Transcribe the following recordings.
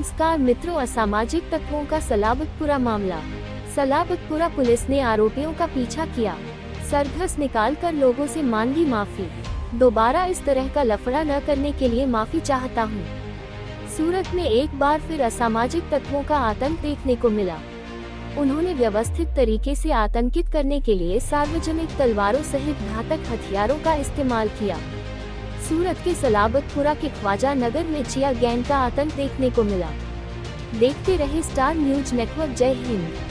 नमस्कार मित्रों, असामाजिक तत्वों का सलाबतपुरा मामला। सलाबतपुरा पुलिस ने आरोपियों का पीछा किया, सरघस निकालकर लोगों से मांगी माफी। दोबारा इस तरह का लफड़ा न करने के लिए माफी चाहता हूँ। सूरत में एक बार फिर असामाजिक तत्वों का आतंक देखने को मिला। उन्होंने व्यवस्थित तरीके से आतंकित करने के लिए सार्वजनिक तलवारों सहित घातक हथियारों का इस्तेमाल किया। सूरत के सलाबतपुरा के ख्वाजा नगर में चिया गैंग का आतंक देखने को मिला। देखते रहे स्टार न्यूज नेटवर्क। जय हिंद।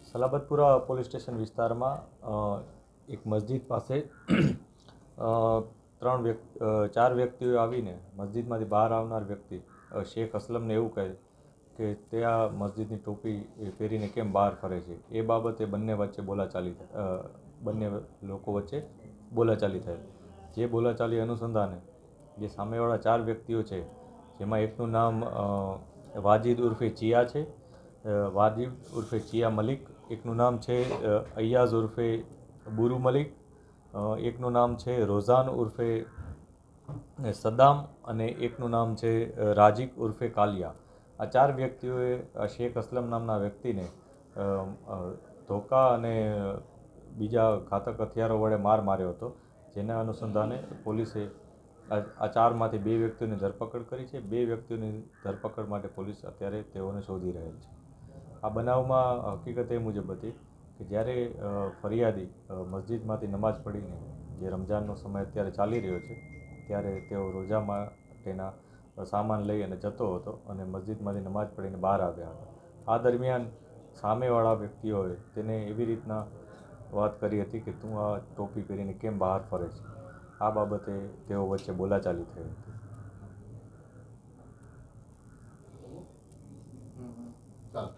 સલાબતપુરા પોલીસ સ્ટેશન વિસ્તારમાં એક મસ્જિદ પાસે ચાર વ્યક્તિઓ આવીને મસ્જિદમાંથી બહાર આવનાર વ્યક્તિ શેખ અસલમને એવું કહે કે તે આ મસ્જિદની ટોપી પહેરીને કેમ બહાર ફરે છે। એ બાબતે બંને લોકો વચ્ચે બોલાચાલી થઈ। જે બોલાચાલી અનુસંધાને જે સામેવાળા ચાર વ્યક્તિઓ છે, જેમાં એકનું નામ વાજીદ ઉર્ફે ચિયા છે, વાજીદ ઉર્ફે ચિયા મલિક, એકનું નામ છે અય્યાઝ ઉર્ફે બુરુ મલિક, એકનું નામ છે રોઝાન ઉર્ફે સદ્દામ અને એકનું નામ છે રાજીક ઉર્ફે કાલિયા। આ ચાર વ્યક્તિઓએ શેખ અસલમ નામના વ્યક્તિને ધોકા અને બીજા ઘાતક હથિયારો વડે માર્યો હતો। જેના અનુસંધાને પોલીસે આ ચારમાંથી બે વ્યક્તિઓની ધરપકડ કરી છે। બે વ્યક્તિઓની ધરપકડ માટે પોલીસ અત્યારે તેઓને શોધી રહેલ છે। આ બનાવમાં હકીકત એ મુજબ હતી કે જ્યારે ફરિયાદી મસ્જિદમાંથી નમાઝ પઢીને, જે રમઝાનનો સમય અત્યારે ચાલી રહ્યો છે, ત્યારે તેઓ રોજા માટેના સામાન લઈ અને જતો હતો અને મસ્જિદમાંથી નમાઝ પઢીને બહાર આવ્યા હતા। આ દરમિયાન સામેવાળા વ્યક્તિઓએ તેને એવી રીતના વાત કરી હતી કે તું આ ટોપી પહેરીને કેમ બહાર ફરે છે। આ બાબતે તેઓ વચ્ચે બોલાચાલી થઈ હતી।